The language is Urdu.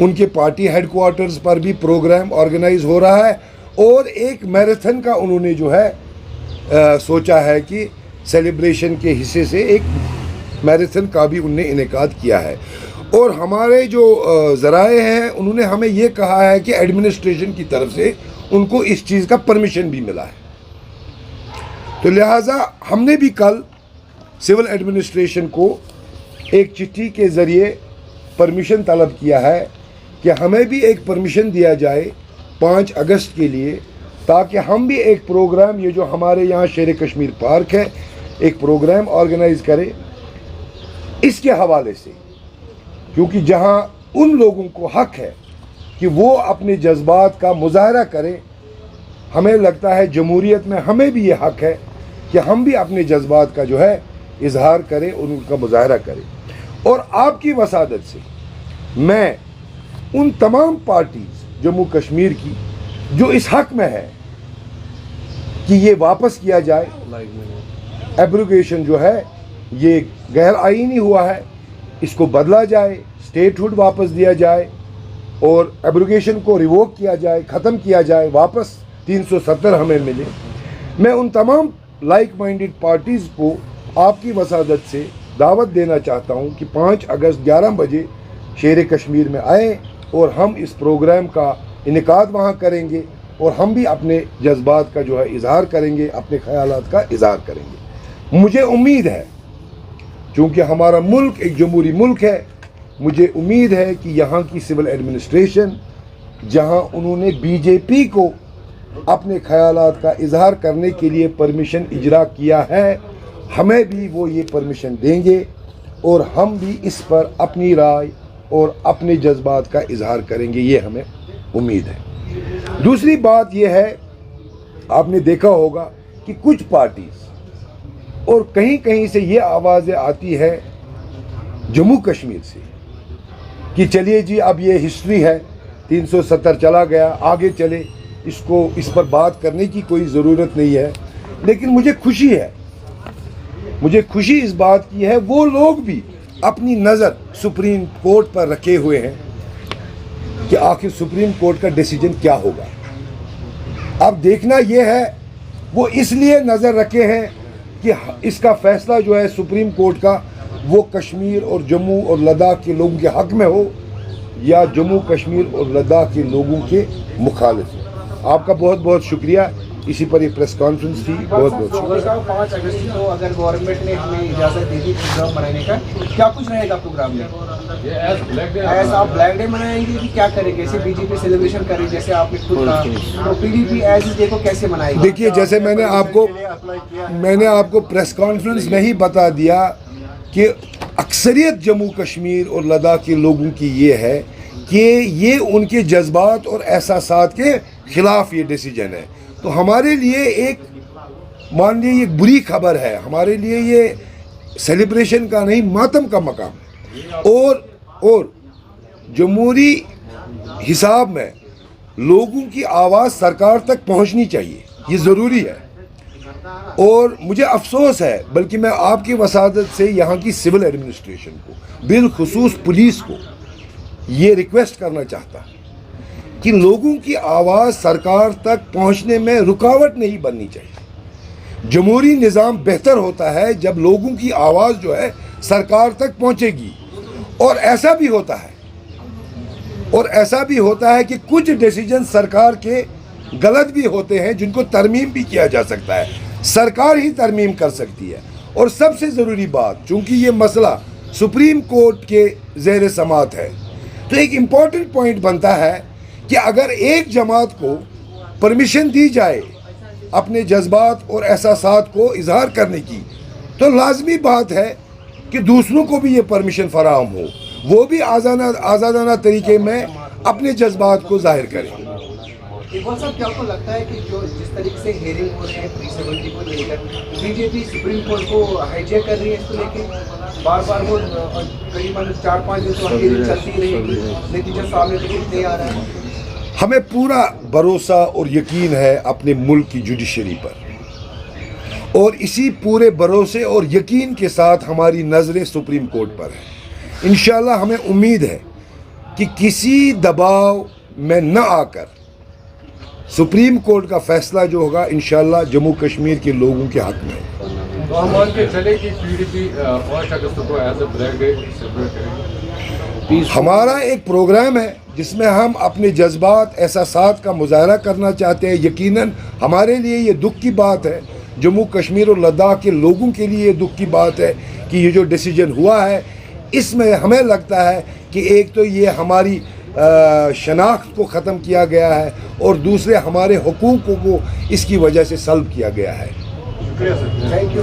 ان کے پارٹی ہیڈ کوارٹرز پر بھی پروگرام آرگنائز ہو رہا ہے، اور ایک میراتھن کا انہوں نے جو ہے سوچا ہے کہ سیلیبریشن کے حصے سے ایک میراتھن کا بھی ان نے انعقاد کیا ہے۔ اور ہمارے جو ذرائع ہیں انہوں نے ہمیں یہ کہا ہے کہ ایڈمنسٹریشن کی طرف سے ان کو اس چیز کا پرمیشن بھی ملا ہے، تو لہٰذا ہم نے بھی کل سول ایڈمنسٹریشن کو ایک چٹھی کے ذریعے پرمیشن طلب کیا ہے کہ ہمیں بھی ایک پرمیشن دیا جائے 5 اگست کے لیے، تاکہ ہم بھی ایک پروگرام، یہ جو ہمارے یہاں شیر کشمیر پارک ہے، ایک پروگرام آرگنائز کرے اس کے حوالے سے، کیونکہ جہاں ان لوگوں کو حق ہے کہ وہ اپنے جذبات کا مظاہرہ کریں، ہمیں لگتا ہے جمہوریت میں ہمیں بھی یہ حق ہے کہ ہم بھی اپنے جذبات کا جو ہے اظہار کریں اور ان کا مظاہرہ کریں۔ اور آپ کی وسادت سے میں ان تمام پارٹیز جموں کشمیر کی جو اس حق میں ہے کہ یہ واپس کیا جائے، ایبروگیشن جو ہے یہ غیر آئینی ہوا ہے، اس کو بدلا جائے، اسٹیٹ ہوڈ واپس دیا جائے اور ایبروگیشن کو ریووک کیا جائے، ختم کیا جائے، واپس 370 ہمیں ملے۔ میں ان تمام لائک مائنڈڈ پارٹیز کو آپ کی وسادت سے دعوت دینا چاہتا ہوں کہ 5 اگست 11 بجے شیر کشمیر میں آئیں اور ہم اس پروگرام کا انعقاد وہاں کریں گے، اور ہم بھی اپنے جذبات کا جو ہے اظہار کریں گے، اپنے خیالات کا اظہار کریں گے۔ مجھے امید ہے، چونکہ ہمارا ملک ایک جمہوری ملک ہے، مجھے امید ہے کہ یہاں کی سول ایڈمنسٹریشن، جہاں انہوں نے بی جے پی کو اپنے خیالات کا اظہار کرنے کے لیے پرمیشن اجرا کیا ہے، ہمیں بھی وہ یہ پرمیشن دیں گے، اور ہم بھی اس پر اپنی رائے اور اپنے جذبات کا اظہار کریں گے، یہ ہمیں امید ہے۔ دوسری بات یہ ہے، آپ نے دیکھا ہوگا کہ کچھ پارٹیز اور کہیں کہیں سے یہ آوازیں آتی ہے جموں کشمیر سے کہ چلیے جی اب یہ ہسٹری ہے، 370 چلا گیا، آگے چلے، اس پر بات کرنے کی کوئی ضرورت نہیں ہے۔ لیکن مجھے خوشی اس بات کی ہے، وہ لوگ بھی اپنی نظر سپریم کورٹ پر رکھے ہوئے ہیں کہ آخر سپریم کورٹ کا ڈیسیجن کیا ہوگا۔ اب دیکھنا یہ ہے، وہ اس لیے نظر رکھے ہیں کہ اس کا فیصلہ جو ہے سپریم کورٹ کا، وہ کشمیر اور جموں اور لداخ کے لوگوں کے حق میں ہو یا جموں کشمیر اور لداخ کے لوگوں کے مخالف ہو۔ آپ کا بہت بہت شکریہ، اسی پر یہ پریس کانفرنس تھی، بہت بہت شکریہ۔ 5 اگست کو اگر گورنمنٹ نے ہمیں اجازت دے دی پروگرام منانے کا، کیا کچھ رہے گا پروگرام میں؟ ایز آپ بلیک ڈے منائیں گے کہ کیا کریں گے؟ جیسے بی جے پی سیلیبریشن کرے جیسے آپ نے خود کہا، تو P D P as day کو کیسے منائے گی؟ دیکھیے، جیسے میں نے آپ کو پریس کانفرنس میں ہی بتا دیا کہ اکثریت جموں کشمیر اور لداخ کے لوگوں کی یہ ہے کہ یہ ان کے جذبات اور احساسات کے خلاف یہ ڈیسیجن ہے۔ تو ہمارے لیے ایک مان لیے یہ بری خبر ہے، ہمارے لیے یہ سیلیبریشن کا نہیں، ماتم کا مقام ہے۔ اور جمہوری حساب میں لوگوں کی آواز سرکار تک پہنچنی چاہیے، یہ ضروری ہے۔ اور مجھے افسوس ہے، بلکہ میں آپ کی وسادت سے یہاں کی سول ایڈمنسٹریشن کو، بالخصوص پولیس کو یہ ریکویسٹ کرنا چاہتا ہوں کہ لوگوں کی آواز سرکار تک پہنچنے میں رکاوٹ نہیں بننی چاہیے۔ جمہوری نظام بہتر ہوتا ہے جب لوگوں کی آواز جو ہے سرکار تک پہنچے گی، اور ایسا بھی ہوتا ہے کہ کچھ ڈیسیجن سرکار کے غلط بھی ہوتے ہیں جن کو ترمیم بھی کیا جا سکتا ہے، سرکار ہی ترمیم کر سکتی ہے۔ اور سب سے ضروری بات، چونکہ یہ مسئلہ سپریم کورٹ کے زیر سماعت ہے، تو ایک امپورٹنٹ پوائنٹ بنتا ہے کہ اگر ایک جماعت کو پرمیشن دی جائے اپنے جذبات اور احساسات کو اظہار کرنے کی، تو لازمی بات ہے کہ دوسروں کو بھی یہ پرمیشن فراہم ہو، وہ بھی آزادانہ طریقے میں اپنے جذبات کو ظاہر کریں۔ اقبال صاحب، کیا آپ کو لگتا ہے کہ جو جس طریقے سے ہیئرنگ ہو رہے ہیں 370 کو لے کر، بی جے پی سپریم کورٹ کو ہائیجیک کر رہی ہے اس کو لے کے، بار وہ قریباً 4-5 دن تو ہیئرنگ چلتی رہے گی، نتیجہ سامنے تو نہیں آ رہا ہے؟ ہمیں پورا بھروسہ اور یقین ہے اپنے ملک کی جوڈیشری پر، اور اسی پورے بھروسے اور یقین کے ساتھ ہماری نظریں سپریم کورٹ پر ہیں۔ انشاءاللہ ہمیں امید ہے کہ کسی دباؤ میں نہ آ کر سپریم کورٹ کا فیصلہ جو ہوگا انشاءاللہ جموں کشمیر کے لوگوں کے حق میں ہوگا۔ تو ہم مان کے چلے کہ PDP 5 اگست کو as a black day celebrate کریں گے۔ ہمارا ایک پروگرام ہے جس میں ہم اپنے جذبات احساسات کا مظاہرہ کرنا چاہتے ہیں۔ یقیناً ہمارے لیے یہ دکھ کی بات ہے، جموں کشمیر اور لداخ کے لوگوں کے لیے یہ دکھ کی بات ہے کہ یہ جو ڈیسیجن ہوا ہے اس میں ہمیں لگتا ہے کہ ایک تو یہ ہماری شناخت کو ختم کیا گیا ہے اور دوسرے ہمارے حقوق کو اس کی وجہ سے سلب کیا گیا ہے۔ شکریہ سر، تھینک یو۔